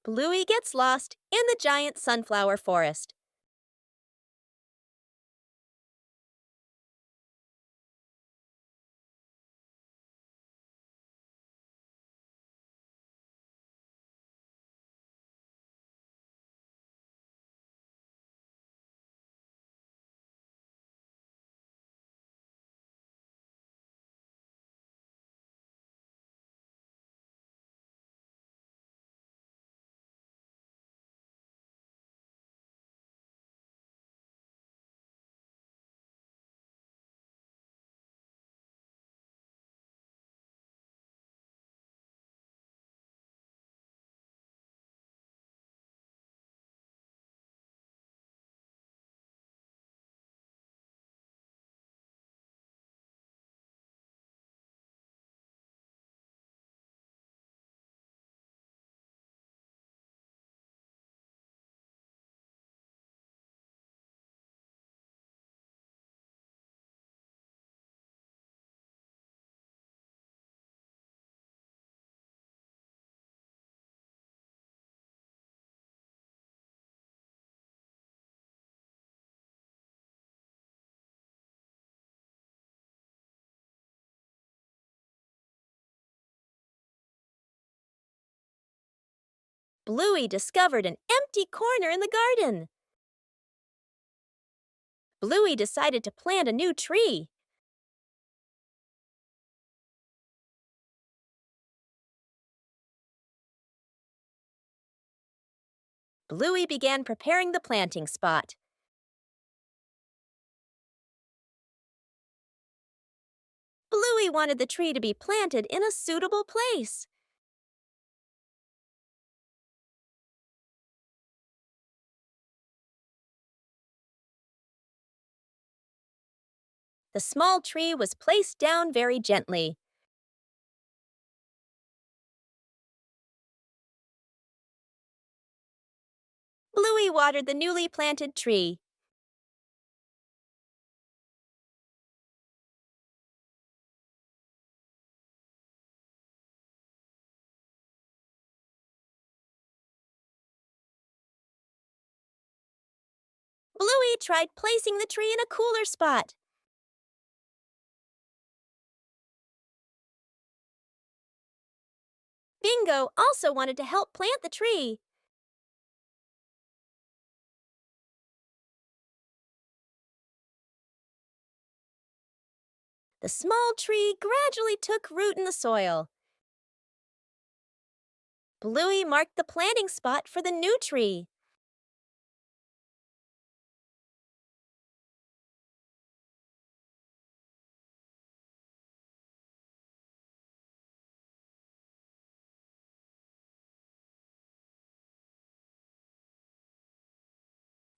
Bluey gets lost in the giant sunflower forest. Bluey discovered an empty corner in the garden. Bluey decided to plant a new tree. Bluey began preparing the planting spot. Bluey wanted the tree to be planted in a suitable place. The small tree was placed down very gently. Bluey watered the newly planted tree. Bluey tried placing the tree in a cooler spot. Bingo also wanted to help plant the tree. The small tree gradually took root in the soil. Bluey marked the planting spot for the new tree.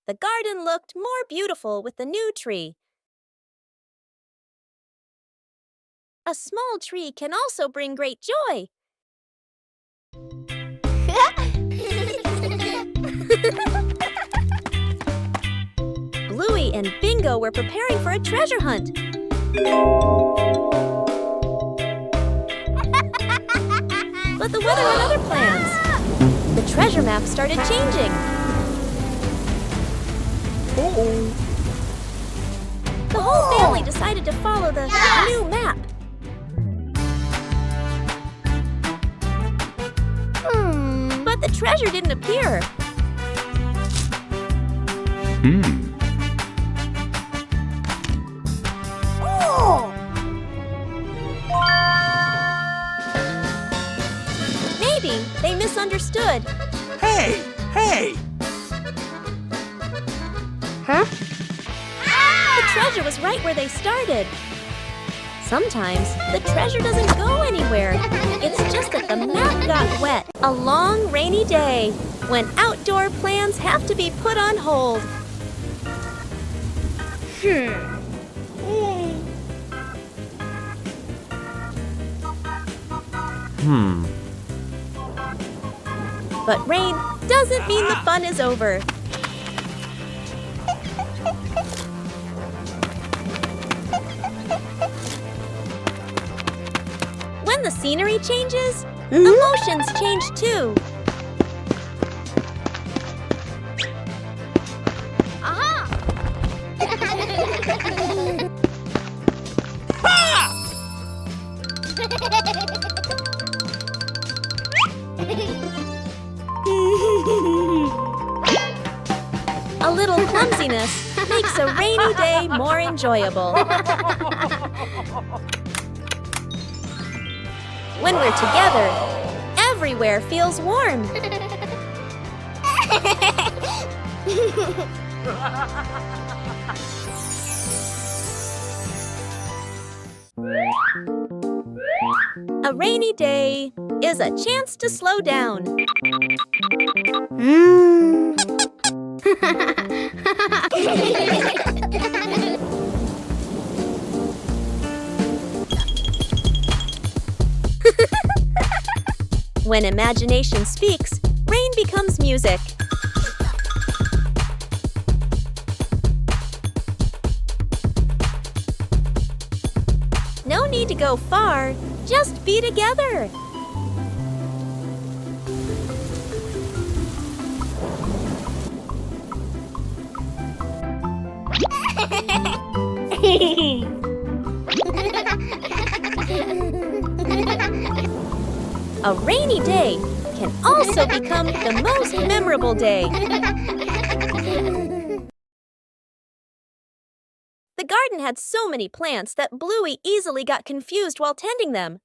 The garden looked more beautiful with the new tree. A small tree can also bring great joy. Bluey and Bingo were preparing for a treasure hunt. But the weather had other plans. The treasure map started changing. The whole family decided to follow the new map. But the treasure didn't appear. Maybe they misunderstood. Hey! Hey! Huh? The treasure was right where they started. Sometimes the treasure doesn't go anywhere. It's just that the map got wet. A long, rainy day when outdoor plans have to be put on hold. But rain doesn't mean the fun is over. When the scenery changes, emotions change too. little clumsiness makes a rainy day more enjoyable. When we're together, everywhere feels warm. A rainy day is a chance to slow down. When imagination speaks, rain becomes music. No need to go far, just be together. A rainy day can also become the most memorable day. The garden had so many plants that Bluey easily got confused while tending them.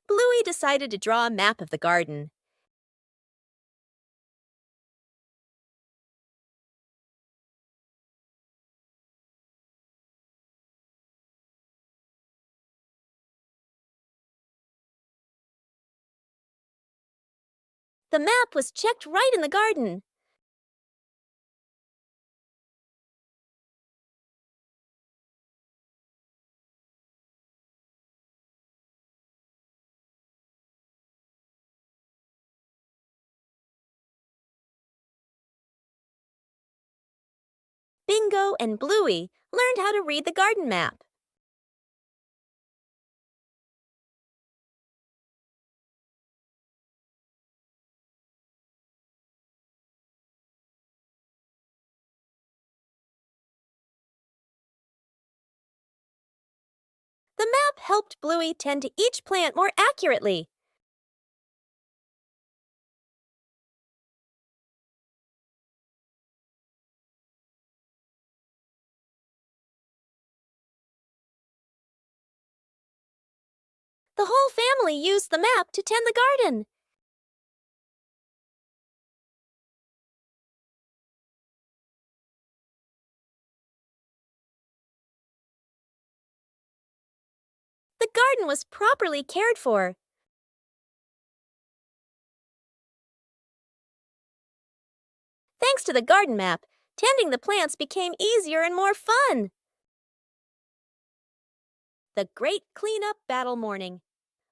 Bluey decided to draw a map of the garden. The map was checked right in the garden. Bingo and Bluey learned how to read the garden map. The map helped Bluey tend to each plant more accurately. The whole family used the map to tend the garden. The garden was properly cared for. Thanks to the garden map, tending the plants became easier and more fun. The great cleanup battle morning.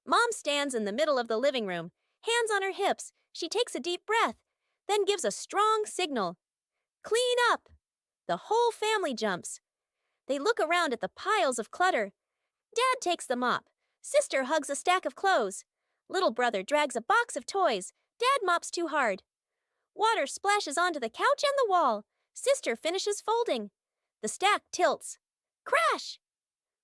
Mom stands in the middle of the living room, hands on her hips. She takes a deep breath, then gives a strong signal. Clean up! The whole family jumps. They look around at the piles of clutter. Dad takes the mop. Sister hugs a stack of clothes. Little brother drags a box of toys. Dad mops too hard. Water splashes onto the couch and the wall. Sister finishes folding. The stack tilts. Crash!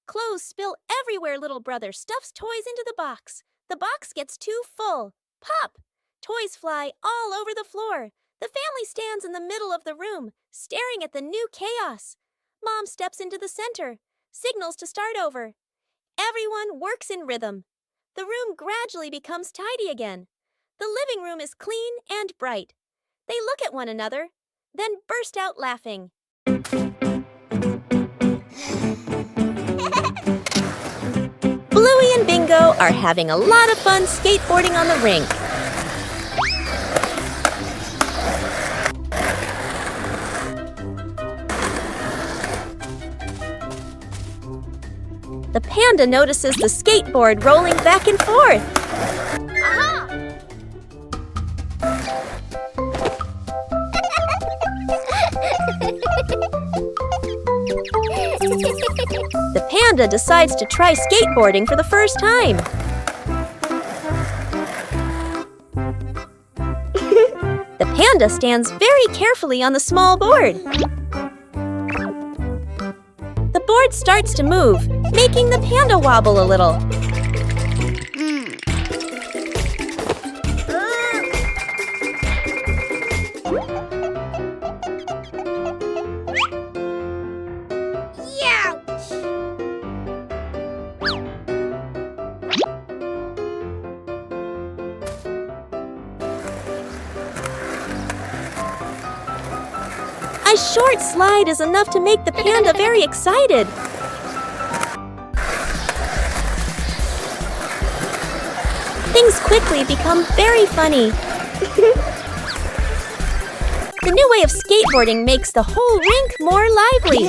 Clothes spill everywhere. Little brother stuffs toys into the box. The box gets too full. Pop! Toys fly all over the floor. The family stands in the middle of the room, staring at the new chaos. Mom steps into the center, signals to start over. Everyone works in rhythm. The room gradually becomes tidy again. The living room is clean and bright. They look at one another, then burst out laughing. Bluey and Bingo are having a lot of fun skateboarding on the rink. The panda notices the skateboard rolling back and forth. Aha! The panda decides to try skateboarding for the first time. The panda stands very carefully on the small board. The board board starts to move, making the panda wobble a little. A short slide is enough to make the panda very excited. Things quickly become very funny. The new way of skateboarding makes the whole rink more lively.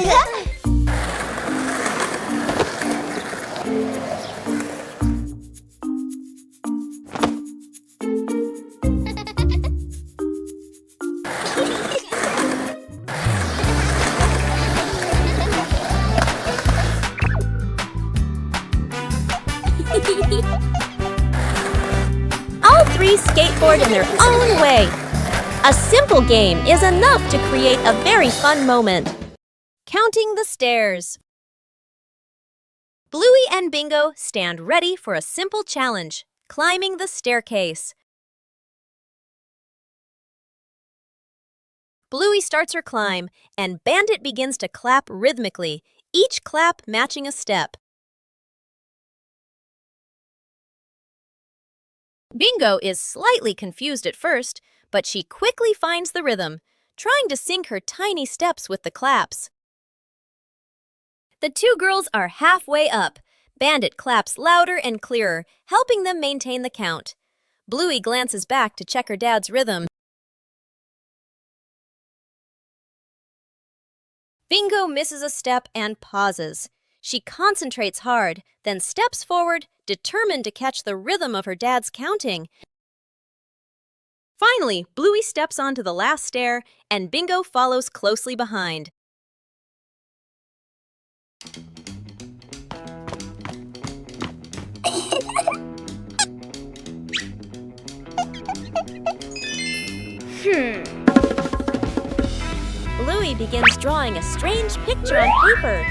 All three skateboard in their own way. A simple game is enough to create a very fun moment. Counting the stairs. Bluey and Bingo stand ready for a simple challenge, climbing the staircase. Bluey starts her climb, and Bandit begins to clap rhythmically, each clap matching a step. Bingo is slightly confused at first, but she quickly finds the rhythm, trying to sync her tiny steps with the claps. The two girls are halfway up. Bandit claps louder and clearer, helping them maintain the count. Bluey glances back to check her dad's rhythm. Bingo misses a step and pauses. She concentrates hard, then steps forward, determined to catch the rhythm of her dad's counting. Finally, Bluey steps onto the last stair, and Bingo follows closely behind. Bluey begins drawing a strange picture on paper.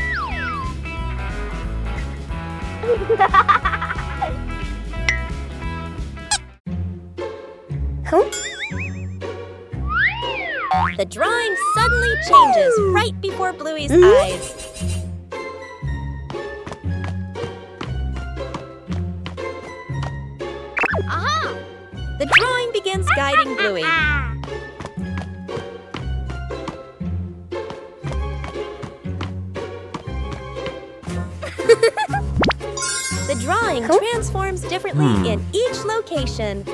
The drawing suddenly changes right before Bluey's eyes. Aha! The drawing begins guiding Bluey. The drawing transforms differently in each location.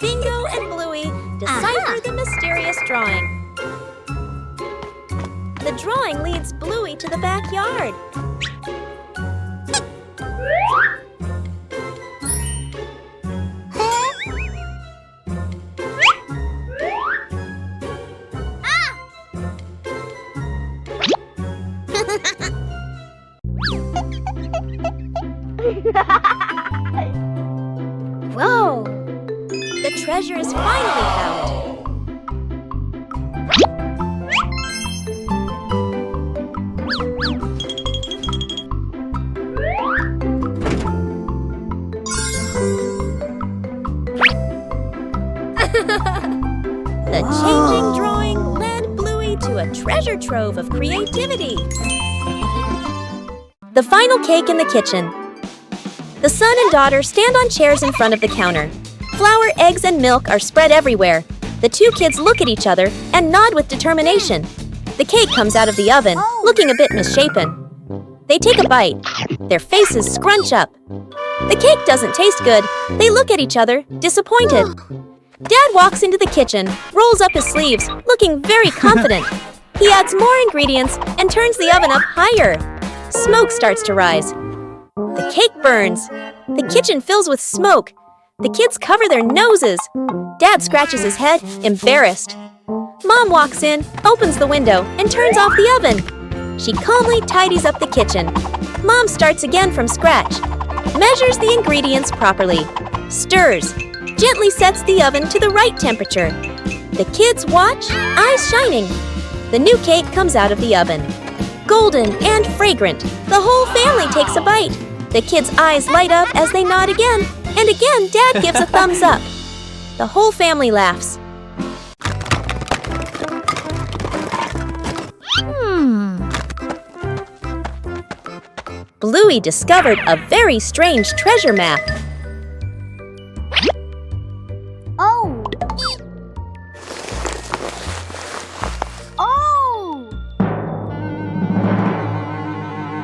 Bingo and Bluey decipher the mysterious drawing. The drawing leads Bluey to the backyard. Whoa! The treasure is finally found. The changing drawing led Bluey to a treasure trove of creativity. The final cake in the kitchen. The son and daughter stand on chairs in front of the counter. Flour, eggs, and milk are spread everywhere. The two kids look at each other and nod with determination. The cake comes out of the oven, looking a bit misshapen. They take a bite. Their faces scrunch up. The cake doesn't taste good. They look at each other, disappointed. Dad walks into the kitchen, rolls up his sleeves, looking very confident. He adds more ingredients and turns the oven up higher. Smoke starts to rise. The cake burns. The kitchen fills with smoke. The kids cover their noses. Dad scratches his head, embarrassed. Mom walks in, opens the window, and turns off the oven. She calmly tidies up the kitchen. Mom starts again from scratch. Measures the ingredients properly. Stirs. Gently sets the oven to the right temperature. The kids watch, eyes shining. The new cake comes out of the oven. Golden and fragrant. The whole family takes a bite. The kids' eyes light up as they nod again. And again, Dad gives a thumbs up. The whole family laughs. Bluey discovered a very strange treasure map. Oh! Oh!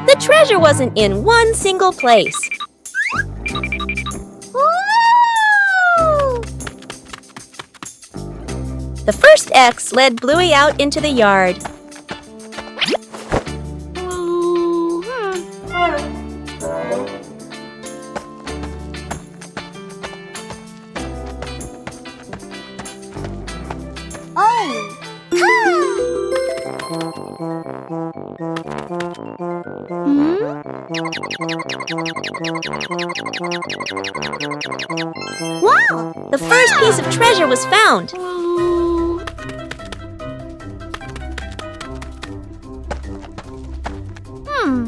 The treasure wasn't in one single place. Woo! The first X led Bluey out into the yard. Wow! The first piece of treasure was found.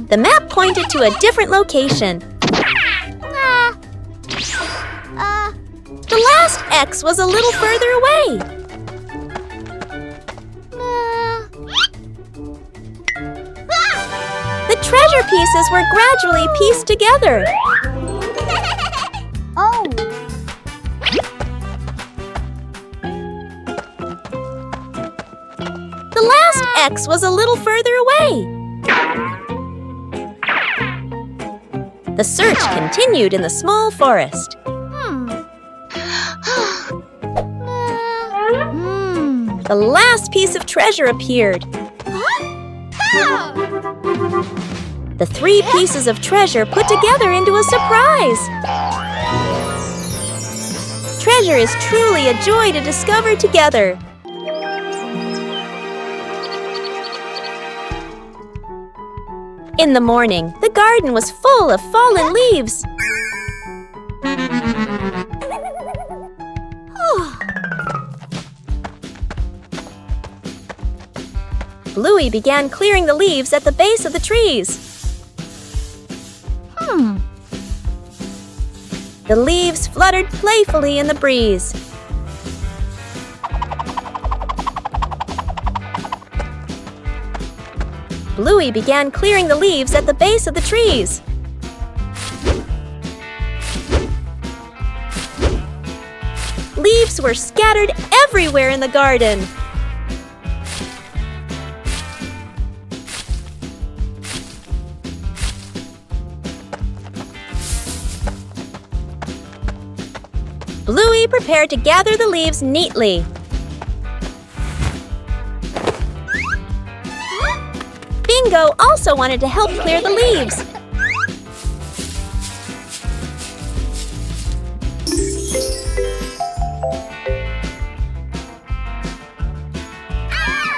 The map pointed to a different location. The last X was a little further away. The treasure pieces were gradually pieced together. Oh! The last X was a little further away. The search continued in the small forest. The last piece of treasure appeared. The three pieces of treasure put together into a surprise. Treasure is truly a joy to discover together. In the morning, the garden was full of fallen leaves. Bluey began clearing the leaves at the base of the trees. The leaves fluttered playfully in the breeze. Bluey began clearing the leaves at the base of the trees. Leaves were scattered everywhere in the garden. Bluey prepared to gather the leaves neatly. Bingo also wanted to help clear the leaves.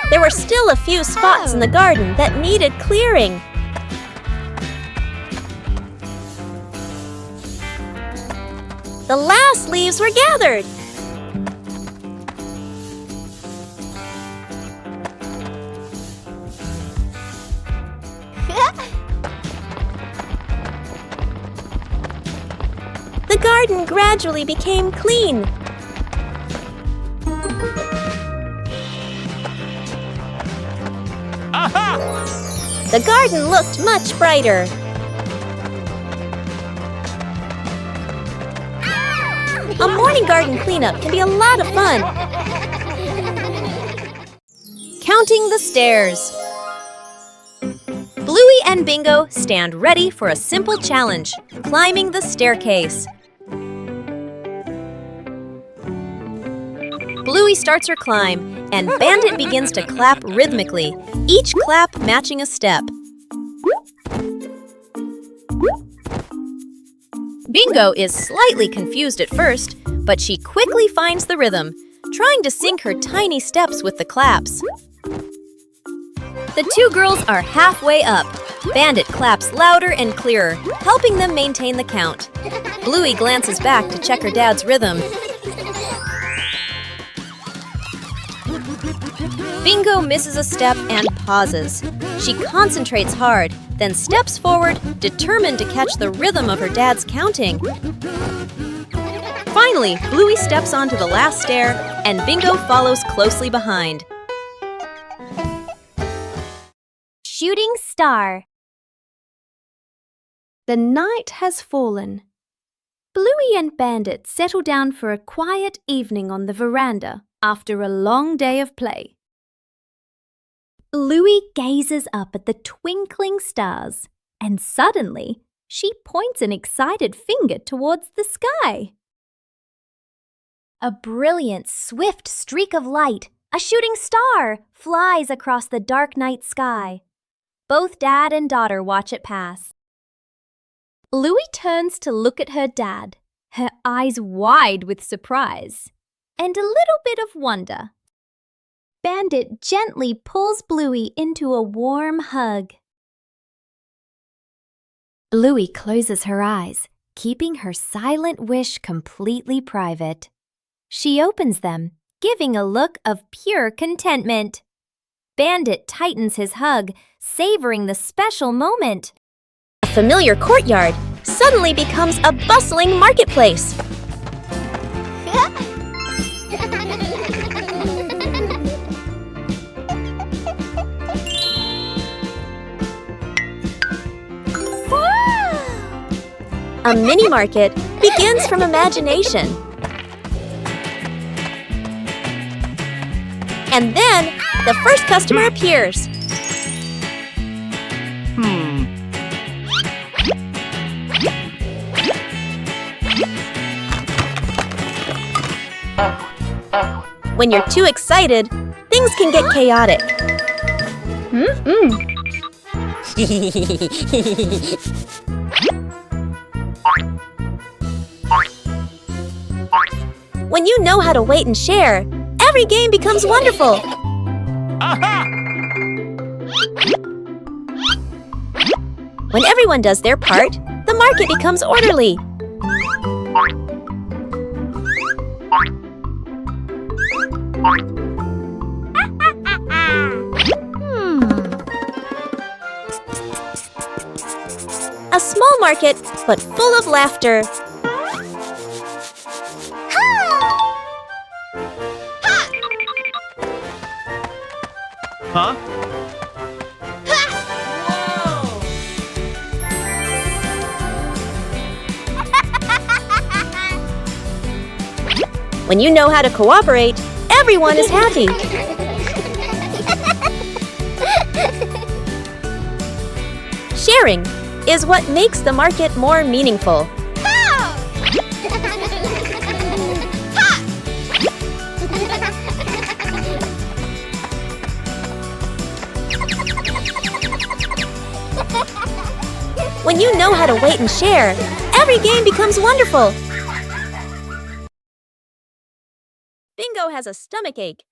There were still a few spots in the garden that needed clearing. The last leaves were gathered. The garden gradually became clean. Aha! The garden looked much brighter. A morning garden cleanup can be a lot of fun. Counting the stairs. Bluey and Bingo stand ready for a simple challenge, climbing the staircase. Bluey starts her climb, and Bandit begins to clap rhythmically, each clap matching a step. Bingo is slightly confused at first, but she quickly finds the rhythm, trying to sync her tiny steps with the claps. The two girls are halfway up. Bandit claps louder and clearer, helping them maintain the count. Bluey glances back to check her dad's rhythm. Bingo misses a step and pauses. She concentrates hard, then steps forward, determined to catch the rhythm of her dad's counting. Finally, Bluey steps onto the last stair, and Bingo follows closely behind. Shooting star. The night has fallen. Bluey and Bandit settle down for a quiet evening on the veranda after a long day of play. Bluey gazes up at the twinkling stars, and suddenly she points an excited finger towards the sky. A brilliant, swift streak of light, a shooting star, flies across the dark night sky. Both dad and daughter watch it pass. Bluey turns to look at her dad, her eyes wide with surprise and a little bit of wonder. Bandit gently pulls Bluey into a warm hug. Bluey closes her eyes, keeping her silent wish completely private. She opens them, giving a look of pure contentment. Bandit tightens his hug, savoring the special moment. A familiar courtyard suddenly becomes a bustling marketplace. A mini market begins from imagination. And then the first customer appears. When you're too excited, things can get chaotic. When you know how to wait and share, every game becomes wonderful. Aha! When everyone does their part, the market becomes orderly. A small market, but full of laughter. Huh? When you know how to cooperate, everyone is happy. Sharing is what makes the market more meaningful. When you know how to wait and share, every game becomes wonderful. Bingo has a stomachache.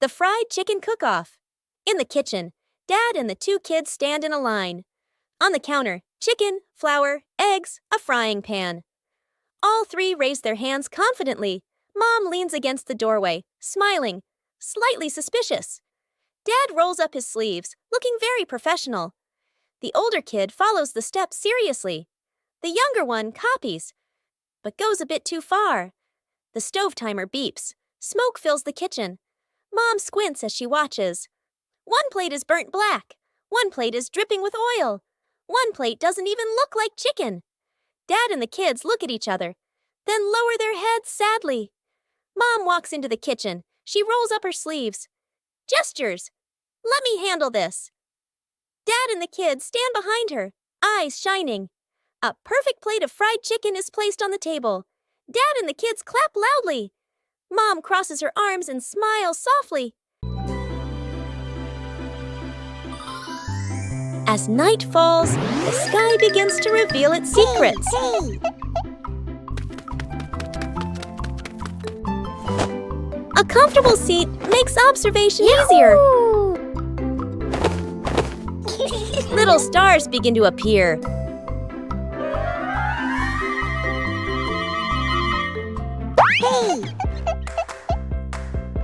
The fried chicken cook-off. In the kitchen, Dad and the two kids stand in a line. On the counter, chicken, flour, eggs, a frying pan. All three raise their hands confidently. Mom leans against the doorway, smiling, slightly suspicious. Dad rolls up his sleeves, looking very professional. The older kid follows the steps seriously. The younger one copies, but goes a bit too far. The stove timer beeps. Smoke fills the kitchen. Mom squints as she watches. One plate is burnt black. One plate is dripping with oil. One plate doesn't even look like chicken. Dad and the kids look at each other, then lower their heads sadly. Mom walks into the kitchen. She rolls up her sleeves. Gestures. Let me handle this. Dad and the kids stand behind her, eyes shining. A perfect plate of fried chicken is placed on the table. Dad and the kids clap loudly. Mom crosses her arms and smiles softly. As night falls, the sky begins to reveal its secrets. A comfortable seat makes observation easier. Little stars begin to appear.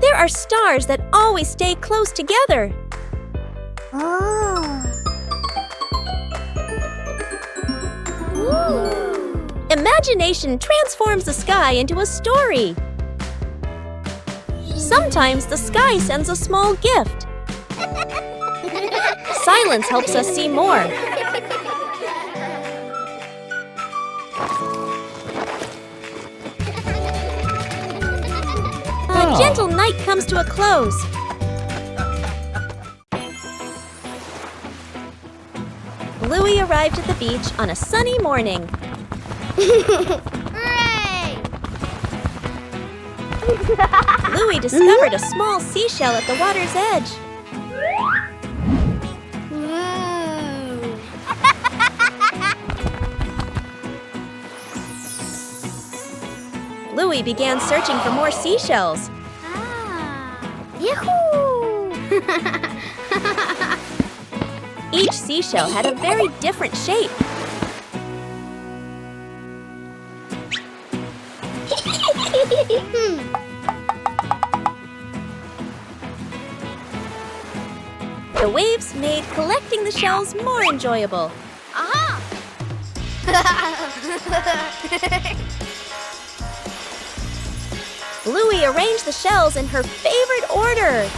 There are stars that always stay close together. Imagination transforms the sky into a story. Sometimes the sky sends a small gift. Silence helps us see more. A gentle night comes to a close. Bluey arrived at the beach on a sunny morning. Hooray! Bluey discovered a small seashell at the water's edge. Bluey began searching for more seashells. Yahoo! Each seashell had a very different shape. The waves made collecting the shells more enjoyable. Aha! Bluey arranged the shells in her favorite order.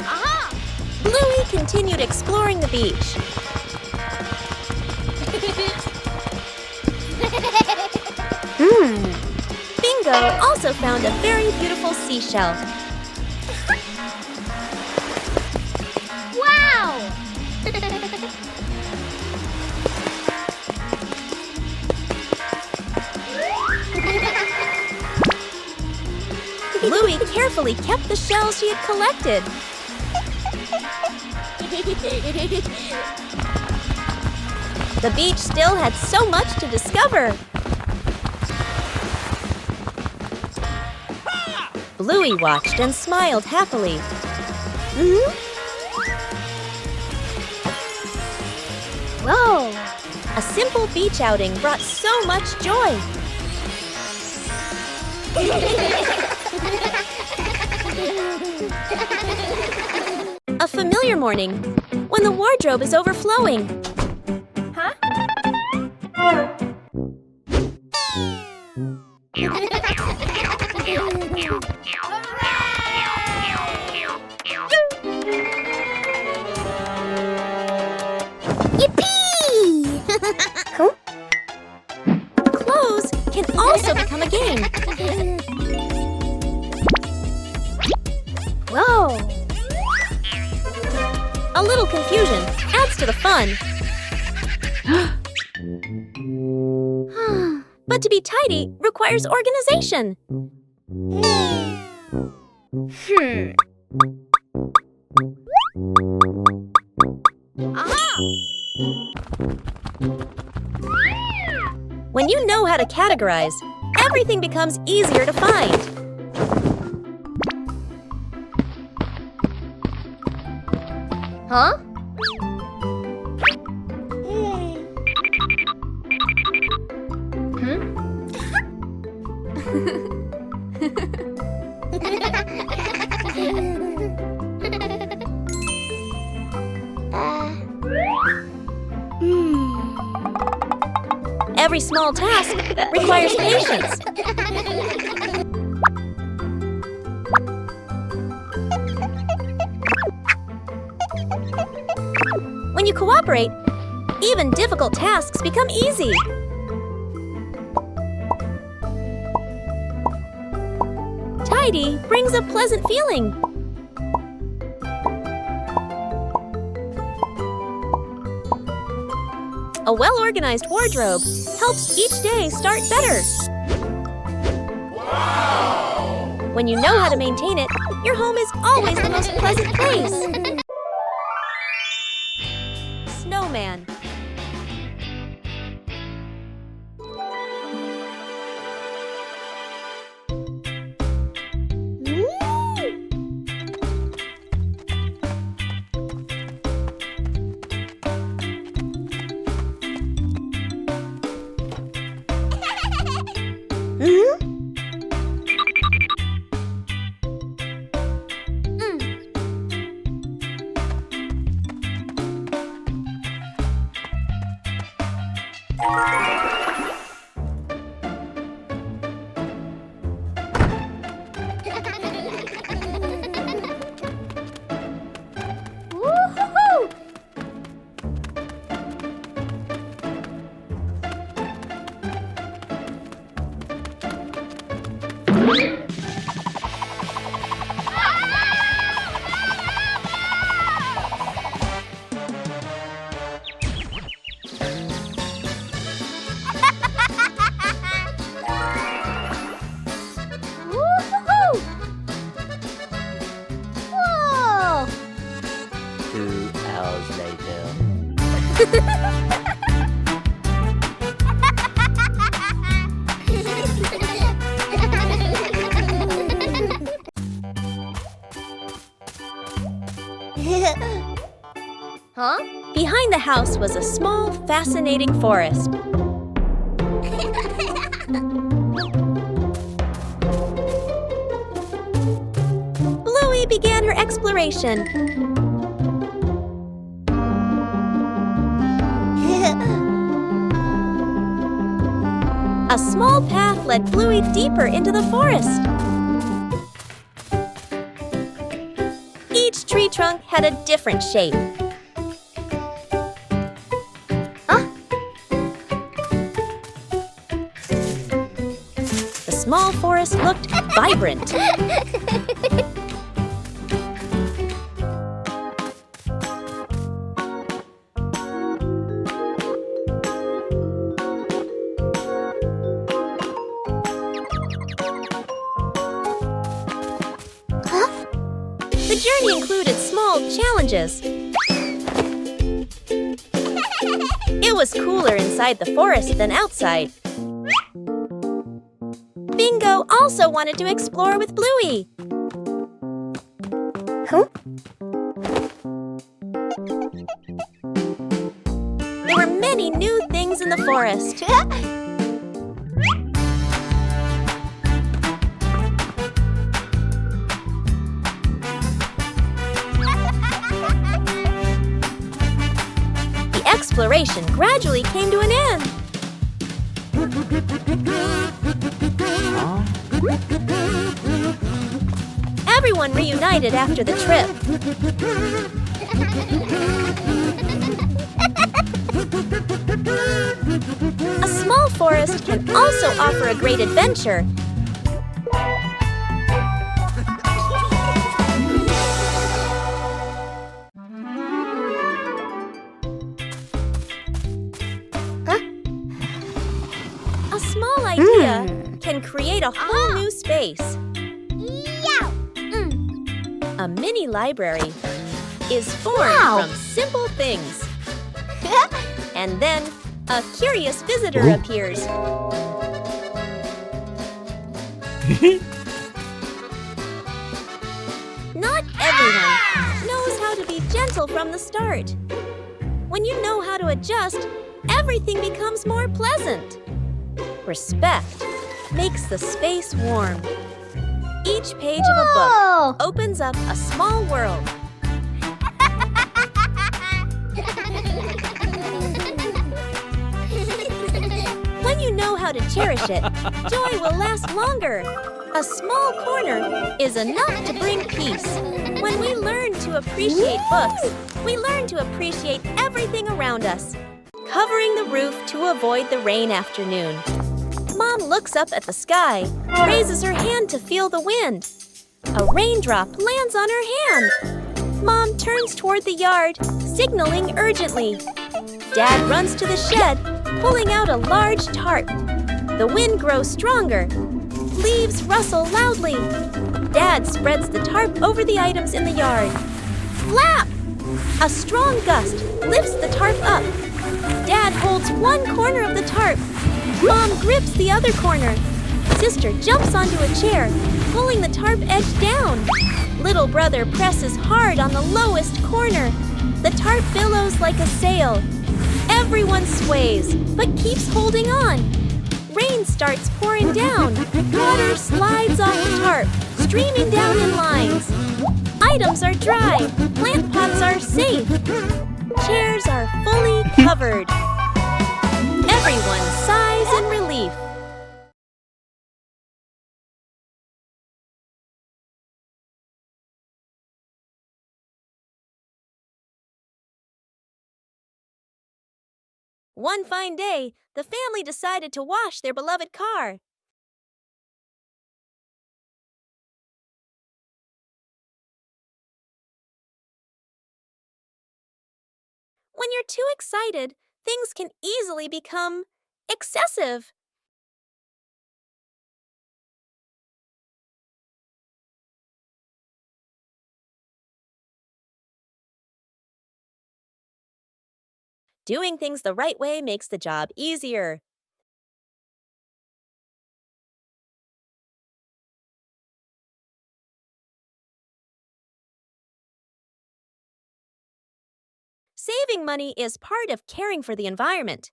Aha! Bluey continued exploring the beach. Bingo also found a very beautiful seashell. Wow! Bluey carefully kept the shells she had collected. The beach still had so much to discover. Bluey watched and smiled happily. Whoa! A simple beach outing brought so much joy. A familiar morning, when the wardrobe is overflowing. Huh? Yippee! Clothes can also become a game. Whoa! A little confusion adds to the fun. But to be tidy requires organization. Aha! When you know how to categorize, everything becomes easier to find. Huh? Every small task requires patience. When you cooperate, even difficult tasks become easy. Tidy brings a pleasant feeling. A well-organized wardrobe helps each day start better. Wow! When you know how to maintain it, your home is always the most pleasant place. Snowman. Huh? Behind the house was a small, fascinating forest. Bluey began her exploration. A small path led Bluey deeper into the forest. Each tree trunk had a different shape. The small forest looked vibrant. The journey included small challenges. It was cooler inside the forest than outside. Bingo also wanted to explore with Bluey. There were many new things in the forest. The exploration gradually came to an end. Everyone reunited after the trip. A small forest can also offer a great adventure. A small idea can create a whole new space. A mini library is formed from simple things. And then a curious visitor appears. Not everyone knows how to be gentle from the start. When you know how to adjust, everything becomes more pleasant. Respect makes the space warm. Each page of a book opens up a small world. When you know how to cherish it, joy will last longer. A small corner is enough to bring peace. When we learn to appreciate books, we learn to appreciate everything around us. Covering the roof to avoid the rain afternoon. Mom looks up at the sky, raises her hand to feel the wind. A raindrop lands on her hand. Mom turns toward the yard, signaling urgently. Dad runs to the shed, pulling out a large tarp. The wind grows stronger. Leaves rustle loudly. Dad spreads the tarp over the items in the yard. Flap! A strong gust lifts the tarp up. Dad holds one corner of the tarp. Mom grips the other corner. Sister jumps onto a chair, pulling the tarp edge down. Little brother presses hard on the lowest corner. The tarp billows like a sail. Everyone sways, but keeps holding on. Rain starts pouring down. Water slides off the tarp, streaming down in lines. Items are dry. Plant pots are safe. Chairs are fully covered. Everyone sighs in relief. One fine day, the family decided to wash their beloved car. When you're too excited, things can easily become excessive. Doing things the right way makes the job easier. Saving money is part of caring for the environment.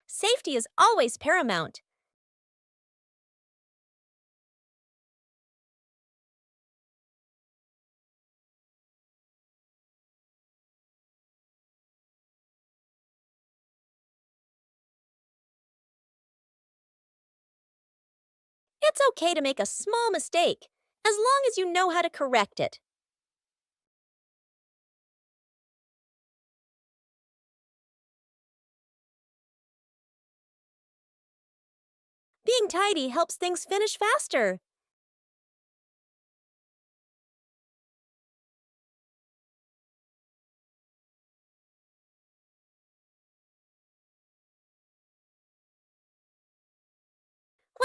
Safety is always paramount. It's okay to make a small mistake, as long as you know how to correct it. Being tidy helps things finish faster.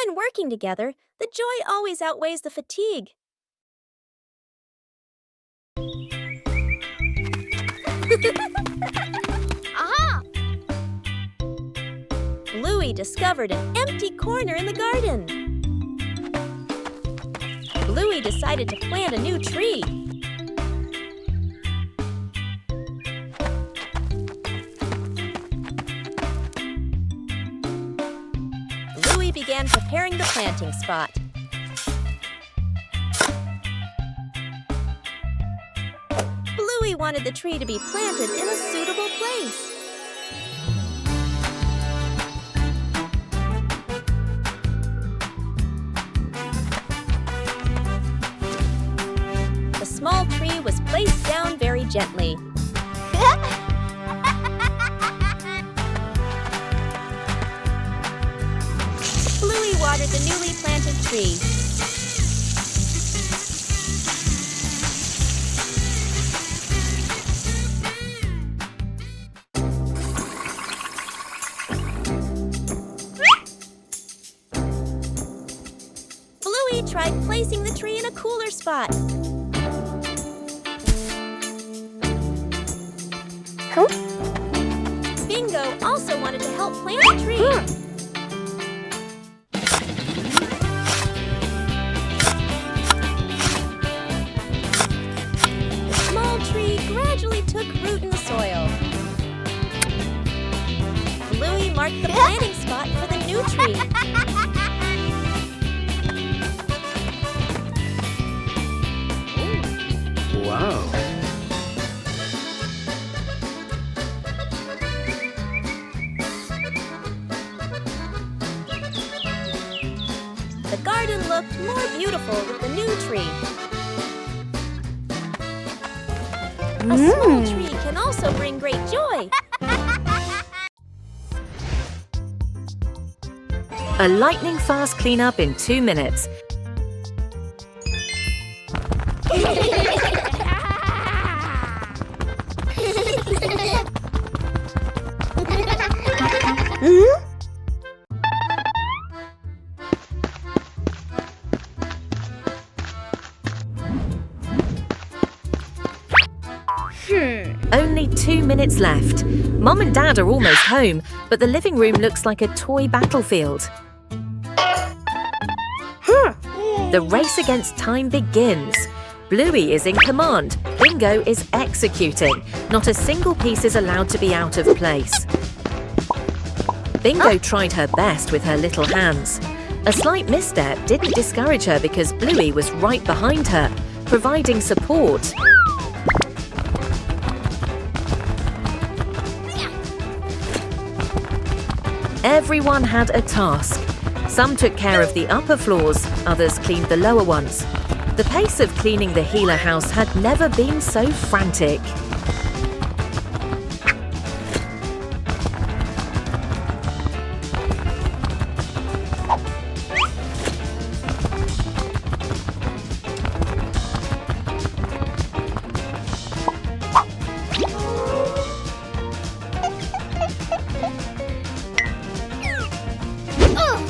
When working together, the joy always outweighs the fatigue. Aha! Bluey discovered an empty corner in the garden. Bluey decided to plant a new tree. Bluey began preparing the planting spot. Bluey wanted the tree to be planted in a suitable place. The small tree was placed down very gently. Bluey watered the newly planted tree. Bluey tried placing the tree in a cooler spot. Bingo also wanted to help plant a tree. The small tree gradually took root in the soil. Bluey marked the planting spot for the new tree. Wow. The garden looked more beautiful with the new tree. A small tree can also bring great joy. A lightning-fast cleanup in 2 minutes. Only 2 minutes left. Mom and Dad are almost home, but the living room looks like a toy battlefield. The race against time begins. Bluey is in command. Bingo is executing. Not a single piece is allowed to be out of place. Bingo tried her best with her little hands. A slight misstep didn't discourage her because Bluey was right behind her, providing support. Everyone had a task. Some took care of the upper floors, others cleaned the lower ones. The pace of cleaning the healer house had never been so frantic.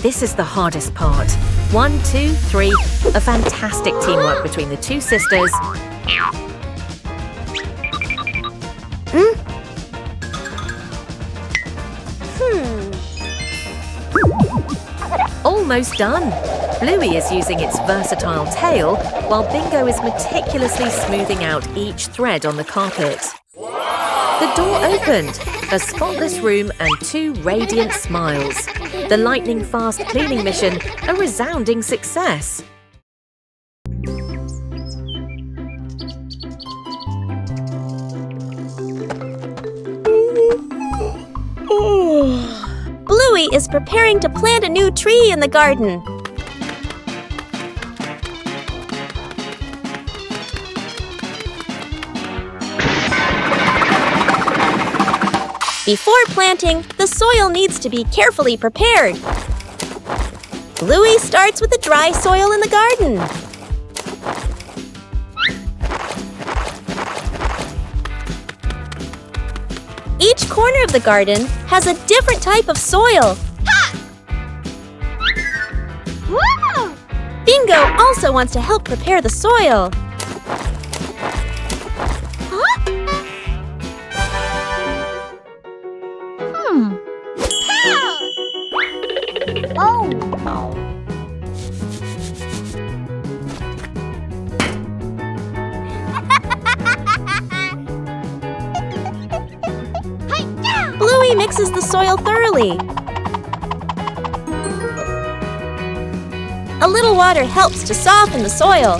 This is the hardest part. 1, 2, 3. A fantastic teamwork between the two sisters. Almost done. Bluey is using its versatile tail, while Bingo is meticulously smoothing out each thread on the carpet. The door opened. A spotless room and 2 radiant smiles. The lightning-fast cleaning mission, a resounding success. Bluey is preparing to plant a new tree in the garden. Before planting, the soil needs to be carefully prepared. Bluey starts with the dry soil in the garden. Each corner of the garden has a different type of soil. Bingo also wants to help prepare the soil. Bluey mixes the soil thoroughly. A little water helps to soften the soil.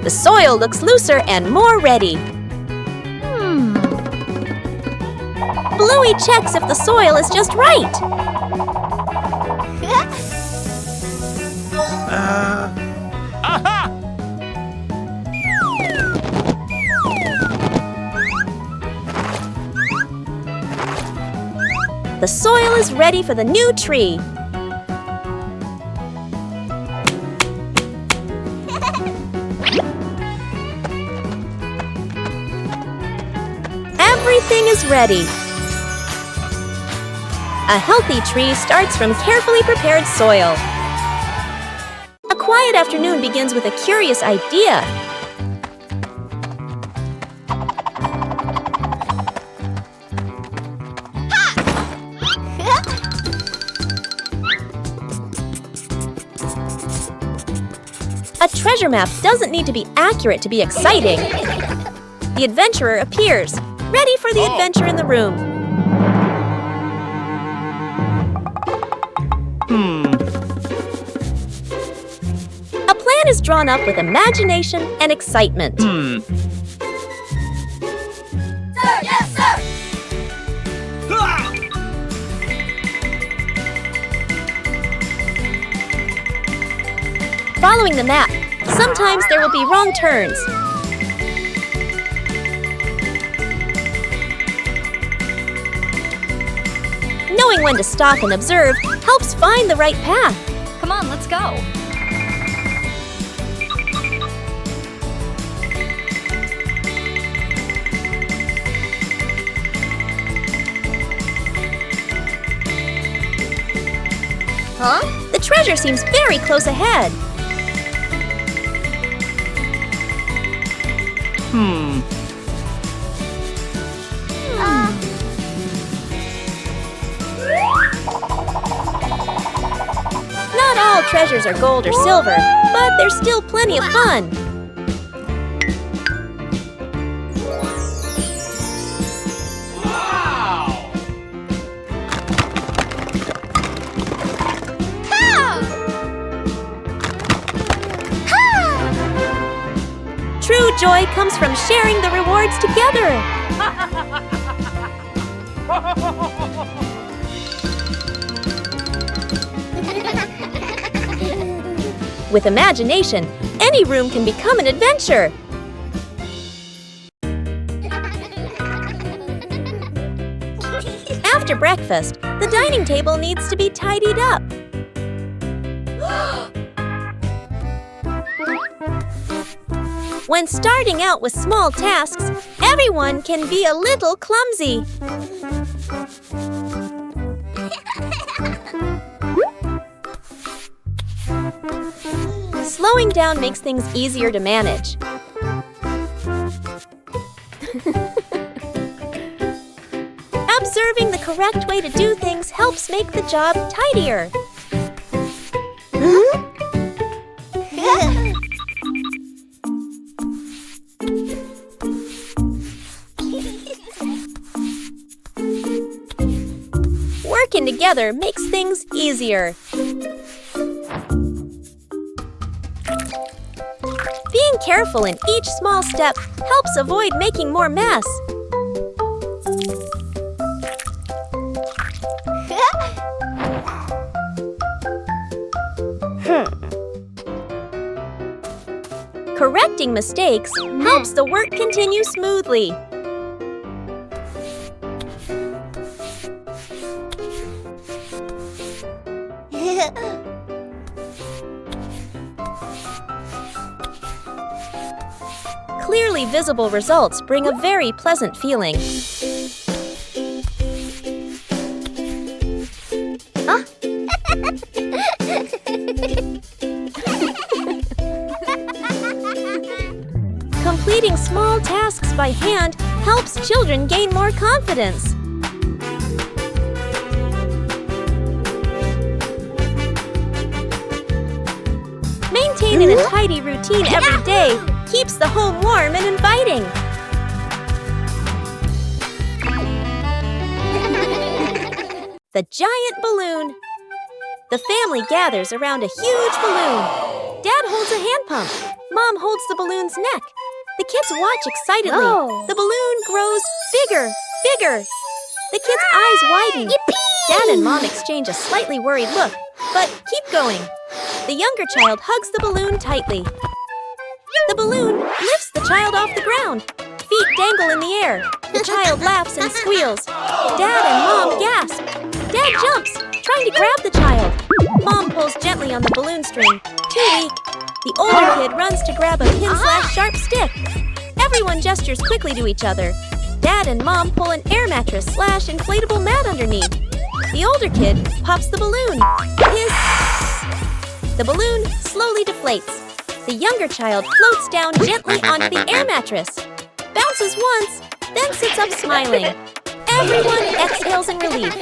The soil looks looser and more ready. Bluey checks if the soil is just right. Aha! The soil is ready for the new tree. Everything is ready. A healthy tree starts from carefully prepared soil. A quiet afternoon begins with a curious idea. treasure map doesn't need to be accurate to be exciting. The adventurer appears, ready for the adventure in the room. A plan is drawn up with imagination and excitement. Sir, yes, sir! Following the map, sometimes there will be wrong turns. Knowing when to stop and observe helps find the right path. Come on, let's go. Huh? The treasure seems very close ahead. Not all treasures are gold or silver, but there's still plenty of fun. True joy comes from sharing the rewards together. With imagination, any room can become an adventure. After breakfast, the dining table needs to be tidied up. When starting out with small tasks, everyone can be a little clumsy. Slowing down makes things easier to manage. Observing the correct way to do things helps make the job tidier. Working together makes things easier. Being careful in each small step helps avoid making more mess. Correcting mistakes helps the work continue smoothly. Clearly visible results bring a very pleasant feeling. Completing small tasks by hand helps children gain more confidence. Maintaining a tidy routine every day keeps the home warm and inviting. The giant balloon. The family gathers around a huge balloon. Dad holds a hand pump. Mom holds the balloon's neck. The kids watch excitedly. Whoa. The balloon grows bigger, bigger. The kids' eyes widen. Dad and Mom exchange a slightly worried look, but keep going. The younger child hugs the balloon tightly. The balloon lifts the child off the ground. Feet dangle in the air. The child laughs and squeals. Dad and Mom gasp. Dad jumps, trying to grab the child. Mom pulls gently on the balloon string. Too weak. The older kid runs to grab a pin/sharp stick. Everyone gestures quickly to each other. Dad and Mom pull an air mattress/inflatable mat underneath. The older kid pops the balloon. Hiss! The balloon slowly deflates. The younger child floats down gently onto the air mattress. Bounces once, then sits up smiling. Everyone exhales in relief.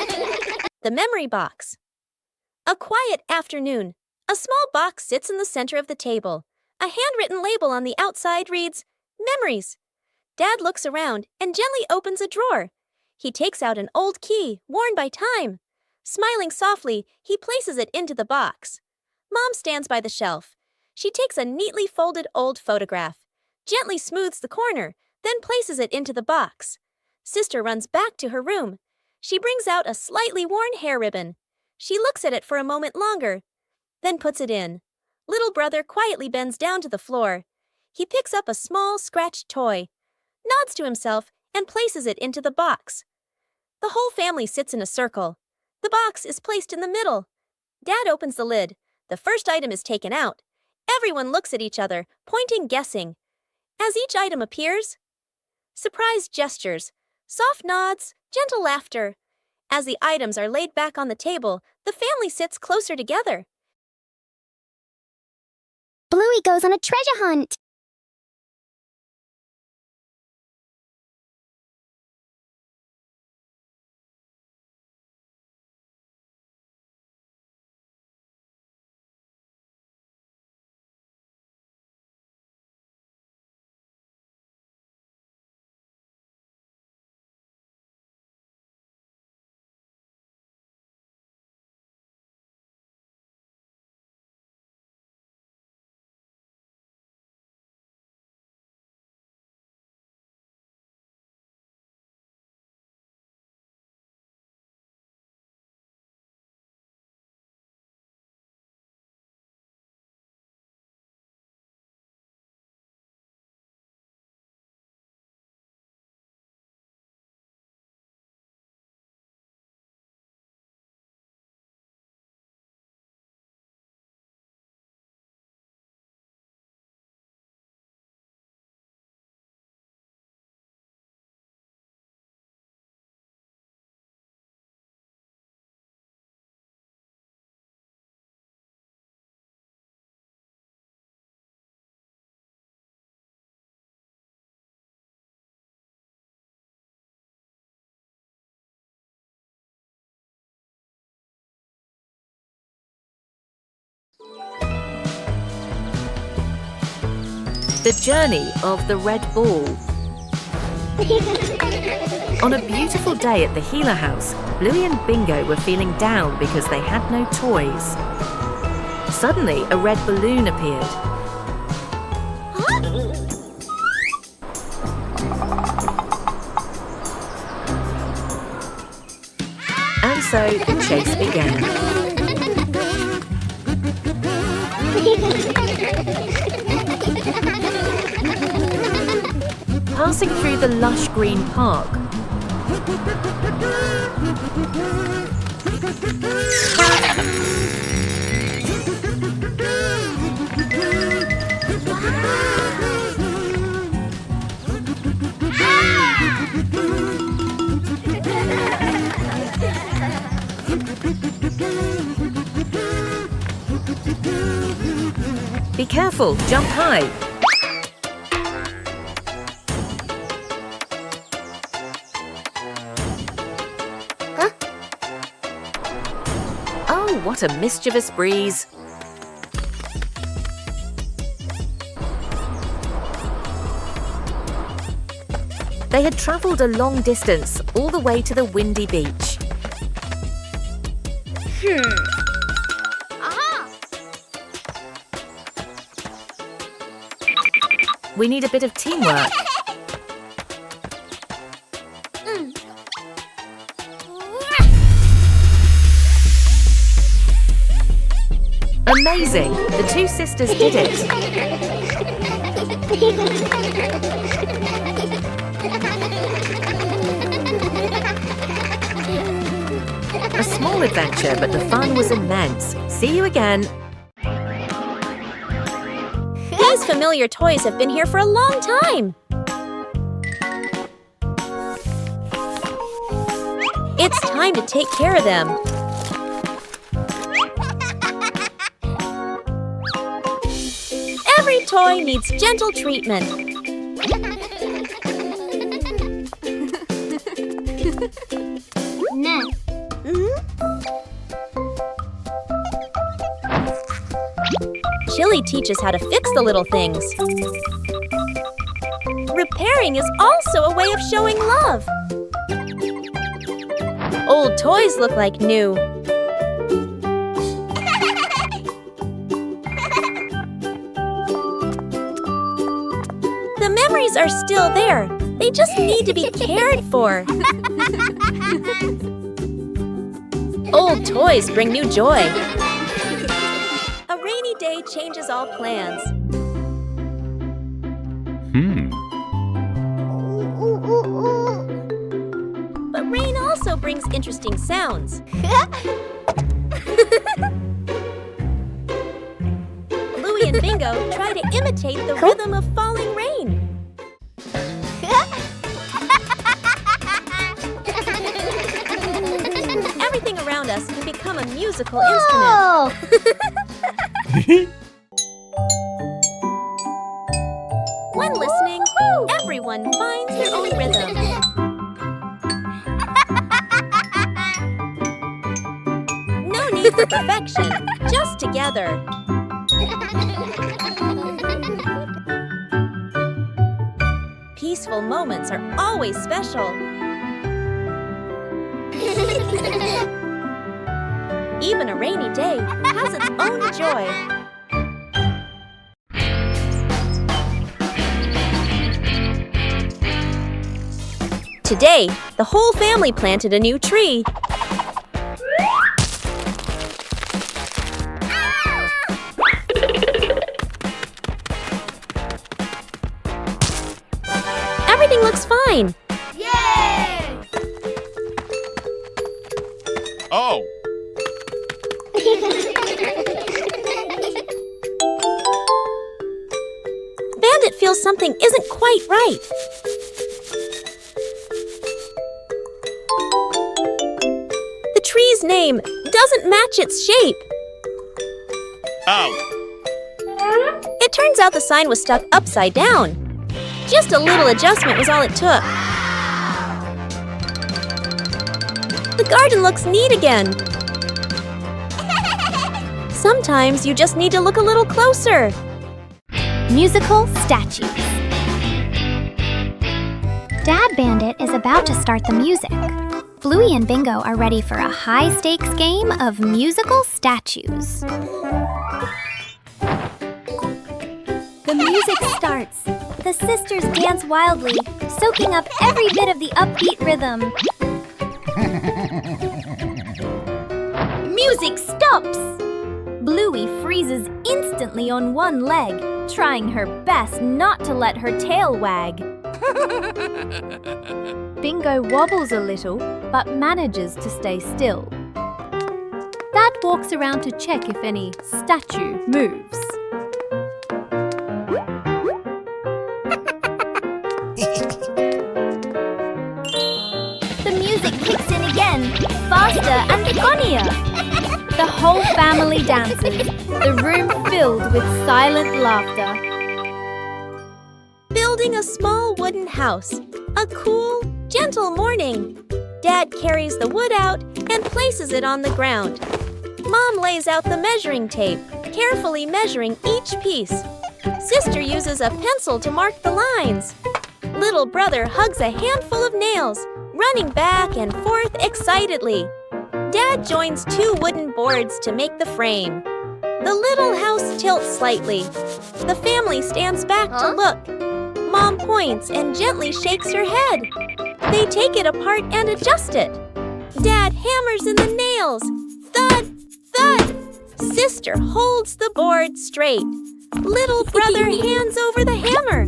The memory box. A quiet afternoon. A small box sits in the center of the table. A handwritten label on the outside reads, Memories. Dad looks around and gently opens a drawer. He takes out an old key, worn by time. Smiling softly, he places it into the box. Mom stands by the shelf. She takes a neatly folded old photograph, gently smooths the corner, then places it into the box. Sister runs back to her room. She brings out a slightly worn hair ribbon. She looks at it for a moment longer, then puts it in. Little brother quietly bends down to the floor. He picks up a small, scratched toy, nods to himself, and places it into the box. The whole family sits in a circle. The box is placed in the middle. Dad opens the lid. The first item is taken out. Everyone looks at each other, pointing, guessing. As each item appears, surprised gestures, soft nods, gentle laughter. As the items are laid back on the table, the family sits closer together. Bluey goes on a treasure hunt. The journey of the red ball. On a beautiful day at the Healer house, Bluey and Bingo were feeling down because they had no toys. Suddenly, a red balloon appeared. And so the chase began. Passing through the lush green park, be careful, jump high. Oh, what a mischievous breeze. They had travelled a long distance, all the way to the windy beach. We need a bit of teamwork. Amazing! The two sisters did it. A small adventure, but the fun was immense. See you again. These familiar toys have been here for a long time. It's time to take care of them. Every toy needs gentle treatment. Chilli Chilli teaches how to fix the little things. Repairing is also a way of showing love. Old toys look like new. The memories are still there. They just need to be cared for. Old toys bring new joy. A rainy day changes all plans. But rain also brings interesting sounds. Bluey and Bingo try to imitate the rhythm of falling rain. Everything around us can become a musical instrument. When listening, everyone finds their own rhythm. No need for perfection, just together. Peaceful moments are always special. Even a rainy day has its own joy. Today, the whole family planted a new tree. Everything looks fine. Yay! Oh! Bandit feels something isn't quite right. The tree's name doesn't match its shape. Ouch! It turns out the sign was stuck upside down. Just a little adjustment was all it took. The garden looks neat again. Sometimes you just need to look a little closer. Musical statues. Dad Bandit is about to start the music. Bluey and Bingo are ready for a high-stakes game of musical statues. The music starts. The sisters dance wildly, soaking up every bit of the upbeat rhythm. Music stops! Bluey freezes instantly on one leg, trying her best not to let her tail wag. Bingo wobbles a little, but manages to stay still. Dad walks around to check if any statue moves. The music kicks in again, faster and funnier. The whole family dances, the room filled with silent laughter. Building a small wooden house. A cool, gentle morning. Dad carries the wood out and places it on the ground. Mom lays out the measuring tape, carefully measuring each piece. Sister uses a pencil to mark the lines. Little brother hugs a handful of nails, running back and forth excitedly. Dad joins two wooden boards to make the frame. The little house tilts slightly. The family stands back to look. Mom points and gently shakes her head. They take it apart and adjust it. Dad hammers in the nails. Thud, thud. Sister holds the board straight. Little brother hands over the hammer.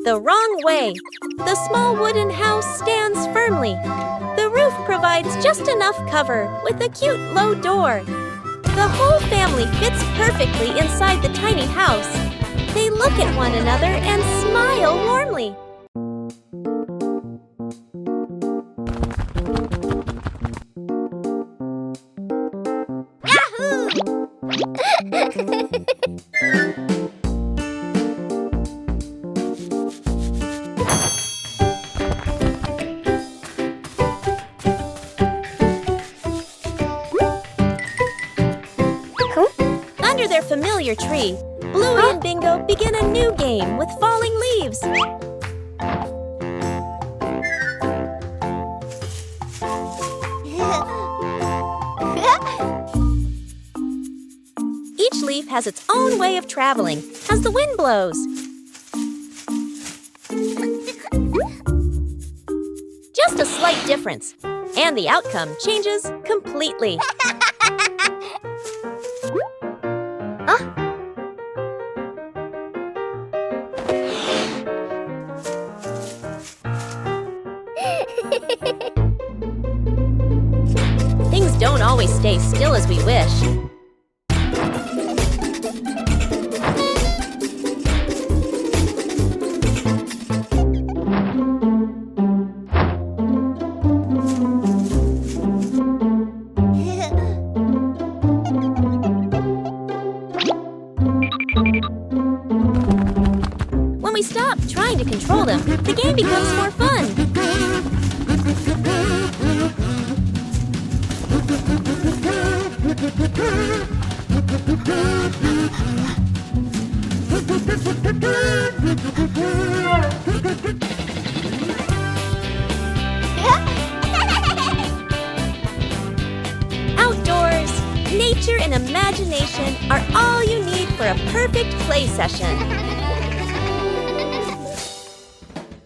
The wrong way. The small wooden house stands firmly. The roof provides just enough cover with a cute low door. The whole family fits perfectly inside the tiny house. They look at one another and smile warmly. Under their familiar tree, Bluey and Bingo begin a new game with falling leaves. Each leaf has its own way of traveling as the wind blows. Just a slight difference, and the outcome changes completely. Things don't always stay still as we wish. When we stop trying to control them, the game becomes more fun. Outdoors, nature and imagination are all you need for a perfect play session.